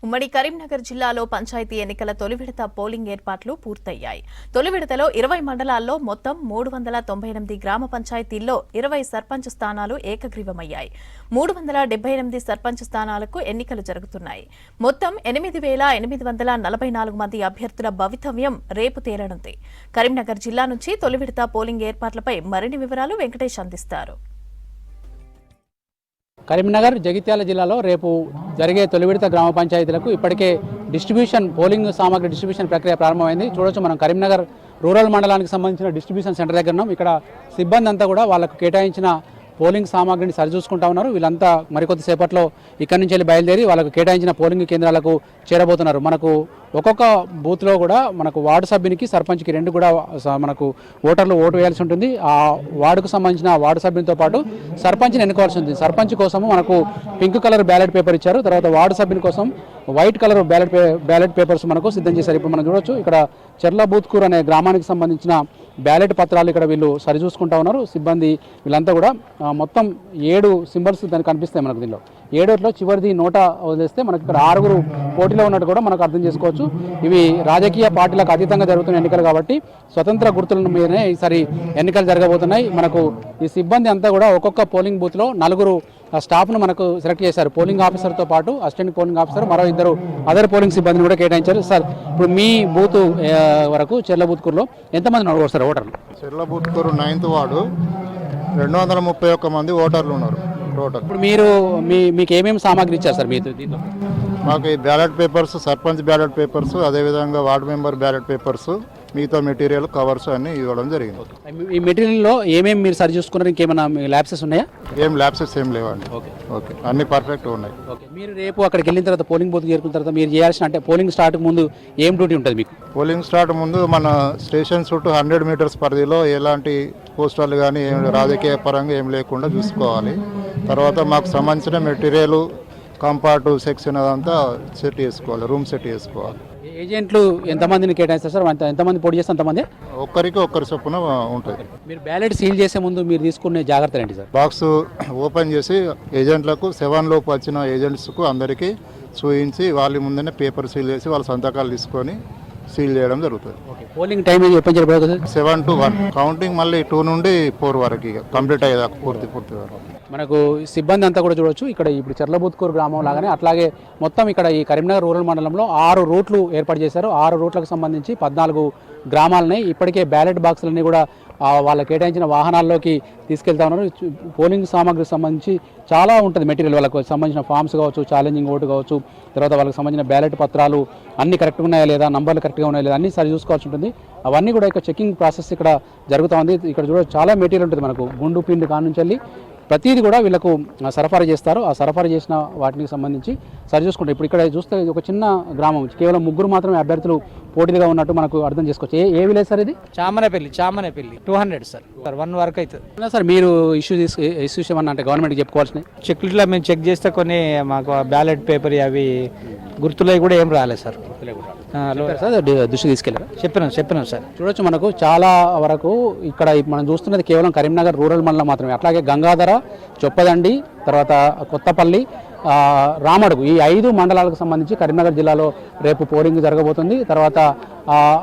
ఉమ్మడి కరీంనగర్ జిల్లాలో పంచాయతీ ఎన్నికల తొలి విడత పోలింగ్ ఏర్పాట్లు పూర్తయ్యాయి. తొలి విడతలో 20 మండలాల్లో మొత్తం 398 గ్రామ పంచాయతీల్లో 20 సర్పంచ్ స్థానాలు ఏకగ్రీవమయ్యాయి. 378 సర్పంచ్ స్థానాలకు ఎన్నికలు జరుగుతున్నాయి. మొత్తం 8,844 మంది అభ్యర్థుల భవితవ్యం రేపు తేలనుంది. కరీంనగర్ జిల్లా నుంచి తొలి విడత పోలింగ్ ఏర్పాట్లపై మరిన్ని వివరాలు వెంకటేష్ అందిస్తారు. కరీంనగర్ జగిత్యాల జిల్లాలో రేపు జరిగే తొలి విడత గ్రామ పంచాయతీలకు ఇప్పటికే పోలింగ్ సామాగ్రి డిస్ట్రిబ్యూషన్ ప్రక్రియ ప్రారంభమైంది. చూడొచ్చు, మనం కరీంనగర్ రూరల్ మండలానికి సంబంధించిన డిస్ట్రిబ్యూషన్ సెంటర్ దగ్గర ఉన్నాం. ఇక్కడ సిబ్బంది అంతా కూడా వాళ్ళకు కేటాయించిన పోలింగ్ సామాగ్రిని సరిచూసుకుంటా ఉన్నారు. వీళ్ళంతా మరికొద్ది సేపట్లో ఇక్కడి నుంచి బయలుదేరి వాళ్ళకు కేటాయించిన పోలింగ్ కేంద్రాలకు చేరబోతున్నారు. మనకు ఒక్కొక్క బూత్లో కూడా మనకు వార్డు సభ్యునికి సర్పంచ్కి రెండు కూడా మనకు ఓటర్లు ఓటు వేయాల్సి ఉంటుంది. ఆ వార్డుకు సంబంధించిన వార్డు సభ్యునితో పాటు సర్పంచ్ని ఎన్నుకోవాల్సి ఉంటుంది. సర్పంచ్ కోసము మనకు పింక్ కలర్ బ్యాలెట్ పేపర్ ఇచ్చారు. తర్వాత వార్డు సభ్యుని కోసం వైట్ కలర్ బ్యాలెట్ పేపర్స్ మనకు సిద్ధం చేశారు. ఇప్పుడు మనం చూడొచ్చు, ఇక్కడ చెర్లబూత్కూర్ అనే గ్రామానికి సంబంధించిన బ్యాలెట్ పత్రాలు ఇక్కడ వీళ్ళు సరిచూసుకుంటా ఉన్నారు. సిబ్బంది వీళ్ళంతా కూడా మొత్తం 7 సింబల్స్ దానికి కనిపిస్తాయి మనకు. దీనిలో 7లో చివరిది నోట వదిలేస్తే మనకి ఇక్కడ 6 పోటీలో ఉన్నట్టు కూడా మనకు అర్థం చేసుకోవచ్చు. ఇవి రాజకీయ పార్టీలకు అతీతంగా జరుగుతున్న ఎన్నికలు కాబట్టి స్వతంత్ర గుర్తుల మీదనే ఈసారి ఎన్నికలు జరగబోతున్నాయి. మనకు ఈ సిబ్బంది అంతా కూడా ఒక్కొక్క పోలింగ్ బూత్లో 4 స్టాఫ్ను మనకు సెలెక్ట్ చేశారు. పోలింగ్ ఆఫీసర్తో పాటు అసిస్టెంట్ పోలింగ్ ఆఫీసర్, మరో 2 అదర్ పోలింగ్ సిబ్బందిని కూడా కేటాయించారు. సార్, ఇప్పుడు మీ బూత్ వరకు చెర్లబూత్కూరులో ఎంతమంది ఉన్నారు సార్ ఓటర్లు? చెర్లబూత్కూరు 9th వార్డు 231 మంది ఓటర్లు ఉన్నారు టోటల్. ఇప్పుడు మీకు ఏమేమి సామాగ్రి ఇచ్చారు సార్ మీరు దీంట్లో? మాకు ఈ ballot papers, sarpanch ballot papers, అదేవిధంగా వార్డు మెంబర్ బ్యాలెట్ పేపర్స్, మిగతా మెటీరియల్ కవర్స్ అన్ని ఇవ్వడం జరిగింది. ఈ మెటీరియల్లో ఏమేమి మీరు సరి చూసుకున్నారు? ఇంకేమైనా ల్యాబ్సెస్ ఉన్నాయా? ఏం ల్యాబ్సెస్ ఏం లేవండి. ఓకే, అన్ని పర్ఫెక్ట్గా ఉన్నాయి. ఓకే, మీరు రేపు అక్కడికి వెళ్ళిన తర్వాత పోలింగ్ బూత్ చేరుకున్న తర్వాత మీరు చేయాల్సిన, అంటే పోలింగ్ స్టార్ట్ ముందు ఏం డ్యూటీ ఉంటుంది మీకు? పోలింగ్ స్టార్ట్ ముందు మన స్టేషన్ చుట్టూ 100 మీటర్స్ పరిధిలో ఎలాంటి పోస్టర్లు కానీ రాజకీయ పరంగా ఏం లేకుండా చూసుకోవాలి. తర్వాత మాకు సంబంధించిన మెటీరియల్, కంపార్ట్ సెక్షన్ అదంతా సెట్ చేసుకోవాలి, రూమ్ సెట్ చేసుకోవాలి. ఏజెంట్లు ఎంతమందిని కేటాయిస్తారు సార్? ఎంతమంది పోటీ చేస్తే అంతమంది? ఒక్కరి చొప్పున ఉంటుంది. మీరు బ్యాలెట్ సీల్ చేసే ముందు మీరు తీసుకునే జాగ్రత్తలు ఏంటి సార్? బాక్స్ ఓపెన్ చేసి ఏజెంట్లకు 7 లోపు వచ్చిన ఏజెంట్స్కు అందరికీ చూపించి వాళ్ళ ముందునే పేపర్ సీల్ చేసి వాళ్ళ సంతకాలు తీసుకొని సీల్ చేయడం జరుగుతుంది. పోలింగ్ టైం ఓపెన్ చేయబోతుంది 7 to 1, కౌంటింగ్ మళ్ళీ 2 నుండి 4 వరకు కంప్లీట్ అయ్యేదాకా పూర్తి వరకు. మనకు సిబ్బంది అంతా కూడా చూడొచ్చు. ఇక్కడ ఇప్పుడు చెర్లబూత్కూరు గ్రామం లాగానే అట్లాగే మొత్తం ఇక్కడ ఈ కరీంనగర్ రూరల్ మండలంలో 6 రూట్లు ఏర్పాటు చేశారు. 6 రూట్లకు సంబంధించి 14 గ్రామాలని ఇప్పటికే బ్యాలెట్ బాక్సులన్నీ కూడా వాళ్ళ కేటాయించిన వాహనాల్లోకి తీసుకెళ్తా ఉన్నారు. పోలింగ్ సామాగ్రికి సంబంధించి చాలా ఉంటుంది మెటీరియల్. వాళ్ళకు సంబంధించిన ఫామ్స్ కావచ్చు, ఛాలెంజింగ్ ఓటు కావచ్చు, తర్వాత వాళ్ళకి సంబంధించిన బ్యాలెట్ పత్రాలు అన్ని కరెక్ట్గా ఉన్నాయా లేదా, నంబర్లు కరెక్ట్గా ఉన్నాయా లేదా అన్నీ సరి చూసుకోవాల్సి ఉంటుంది. అవన్నీ కూడా ఇక్కడ చెకింగ్ ప్రాసెస్ ఇక్కడ జరుగుతూ ఉంది. ఇక్కడ చూడవచ్చు, చాలా మెటీరియల్ ఉంటుంది మనకు. గుండు పిండి కానుంచి వెళ్ళి ప్రతిదీ కూడా వీళ్ళకు సరఫరా చేస్తారు. ఆ సరఫరా చేసిన వాటికి సంబంధించి సరి చూసుకుంటారు. ఇప్పుడు ఇక్కడ చూస్తే ఒక చిన్న గ్రామం, కేవలం 3 మాత్రమే అభ్యర్థులు పోటీలుగా ఉన్నట్టు మనకు అర్థం చేసుకోవచ్చు. ఏ విలేజ్ సార్ ఇది? చామనపల్లి 200 సార్ 1 వరకు అవుతుంది సార్. మీరు ఇష్యూస్ ఏమన్నా అంటే గవర్నమెంట్కి చెప్పుకోవాల్సినవి? చెక్లీట్లో మేము చెక్ చేస్తే కొన్ని మాకు బ్యాలెట్ పేపర్ అవి గుర్తులవి కూడా ఏం రాలేదు సార్. దృష్టి తీసుకెళ్ళారు? చెప్పినాం సార్. చూడొచ్చు, మనకు చాలా వరకు ఇక్కడ మనం చూస్తున్నది కేవలం కరీంనగర్ రూరల్ మండలం మాత్రమే. అట్లాగే గంగాధర, చొప్పదండి, తర్వాత కొత్తపల్లి, రామడుగు, ఈ 5 మండలాలకు సంబంధించి కరీంనగర్ జిల్లాలో రేపు పోలింగ్ జరగబోతుంది. తర్వాత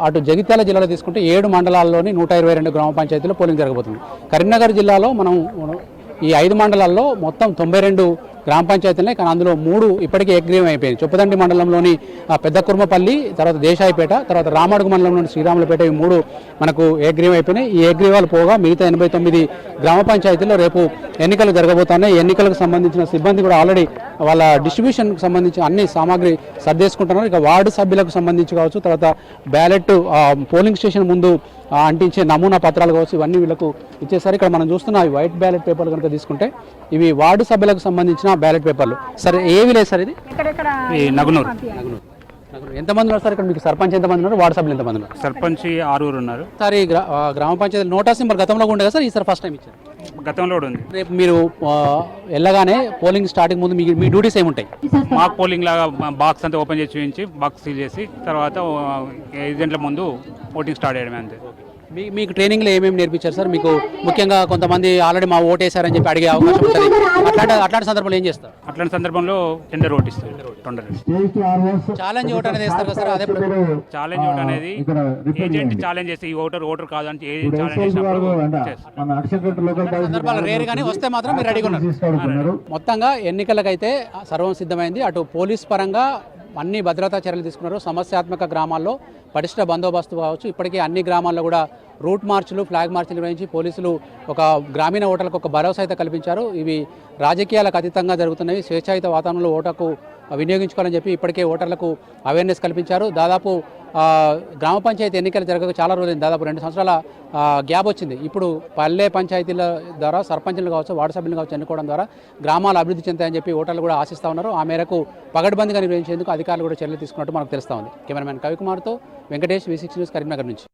అటు జగిత్యాల జిల్లాలో తీసుకుంటే 7 మండలాల్లోని 122 గ్రామ పంచాయతీలో పోలింగ్ జరగబోతుంది. కరీంనగర్ జిల్లాలో మనం ఈ 5 మండలాల్లో మొత్తం 92 గ్రామ పంచాయతీలనే, కానీ అందులో 3 ఇప్పటికే ఏకగ్రీవం అయిపోయింది. చొప్పదండి మండలంలోని పెద్ద కుర్మపల్లి, తర్వాత దేశాయిపేట, తర్వాత రామడుగు మండలంలోని శ్రీరాములపేట, ఈ 3 మనకు ఏకగ్రీవం అయిపోయినాయి. ఈ ఏకగ్రీవాలు పోగా మిగతా 89 గ్రామ పంచాయతీల్లో రేపు ఎన్నికలు జరగబోతున్నాయి. ఎన్నికలకు సంబంధించిన సిబ్బంది కూడా ఆల్రెడీ వాళ్ళ డిస్ట్రిబ్యూషన్కి సంబంధించి అన్ని సామాగ్రి సర్దేసుకుంటున్నారు. ఇక వార్డు సభ్యులకు సంబంధించి కావచ్చు, తర్వాత బ్యాలెట్ పోలింగ్ స్టేషన్ ముందు అంటించే నమూనా పత్రాలు కావచ్చు, ఇవన్నీ వీళ్ళకు ఇచ్చేసారు. ఇక్కడ మనం చూస్తున్న ఈ వైట్ బ్యాలెట్ పేపర్లు కనుక తీసుకుంటే ఇవి వార్డు సభ్యులకు సంబంధించిన బ్యాలెట్ పేపర్లు. సరే, ఏ విలేజ్ సార్ ఇది? నగునూరు. ఎంతమంది ఉన్నారు సార్ ఇక్కడ? మీకు సర్పంచ్ ఎంతమంది ఉన్నారు, వార్డు సభ్యులు ఎంతమంది ఉన్నారు? సర్పంచ్ 6 ఉన్నారు సార్. ఈ గ్రామ పంచాయతీ నోటా సింబల్ గతంలో ఉండేది సార్, ఈసారి ఫస్ట్ టైం ఇచ్చారు? గతంలో కూడా ఉంది. రేపు మీరు వెళ్ళగానే పోలింగ్ స్టార్టింగ్ ముందు మీ డ్యూటీస్ ఏముంటాయి? మాక్ పోలింగ్ లాగా బాక్స్ అంతా ఓపెన్ చేసి చూపించి బాక్స్ సీల్ చేసి తర్వాత ఏజెంట్ల ముందు ఓటింగ్ స్టార్ట్ చేయడమే అంతే. మీకు ట్రైనింగ్లో ఏమేమి నేర్పించారు సార్? మీకు ముఖ్యంగా కొంతమంది ఆల్రెడీ మా ఓటేసారని చెప్పి అడిగే అవకాశం ఉంటుంది. అట్లాంటి సందర్భంలో ఏం చేస్తారు? అట్లాంటి సందర్భంలో టెండర్ ఓటిస్తారు. తొందరగా. ఛాలెంజ్ ఓట్ అనేది వేస్తారు కదా సార్, అదే ఇప్పుడు ఛాలెంజ్ ఓట్ అనేది ఏజెంట్ ఛాలెంజ్ చేస్తే ఈ ఓటర్ కాదు అని ఏజెంట్ ఛాలెంజ్ చేసినప్పుడు చేస్తారు. సందర్భాలు రేర్ కానీ వస్తే మాత్రం మీరు రెడీగా ఉన్నారు. మొత్తంగా ఎన్నికలకైతే సర్వం సిద్ధమైంది. అటు పోలీస్ పరంగా అన్ని భద్రతా చర్యలు తీసుకున్నారు. సమస్యాత్మక గ్రామాల్లో పటిష్ట బందోబస్తు కావచ్చు. ఇప్పటికే అన్ని గ్రామాల్లో కూడా రూట్ మార్చులు, ఫ్లాగ్ మార్చులు నిర్వహించి పోలీసులు ఒక గ్రామీణ ఓటర్లకు ఒక భరోసా అయితే కల్పించారు. ఇవి రాజకీయాలకు అతీతంగా జరుగుతున్నాయి. స్వేచ్ఛాయుత వాతావరణంలో ఓటకు వినియోగించుకోవాలని చెప్పి ఇప్పటికే ఓటర్లకు అవేర్నెస్ కల్పించారు. దాదాపు గ్రామ పంచాయతీ ఎన్నికలు జరగక చాలా రోజులైంది. దాదాపు 2 సంవత్సరాల గ్యాప్ వచ్చింది. ఇప్పుడు పల్లె పంచాయతీల ద్వారా సర్పంచులు కావచ్చు, వార్డు సభ్యులు కావచ్చు ఎన్నుకోవడం ద్వారా గ్రామాలు అభివృద్ధి చెందాయని చెప్పి ఓటర్లు కూడా ఆశిస్తూ ఉన్నారు. ఆ మేరకు పగడ్బందీగా నిర్వహించేందుకు అధికారులు కూడా చర్యలు తీసుకున్నట్టు మనకు తెలుస్తూ ఉంది. కెమెరామెన్ కవికుమార్తో వెంకటేష్, V6 న్యూస్, కరీంనగర్ నుంచి.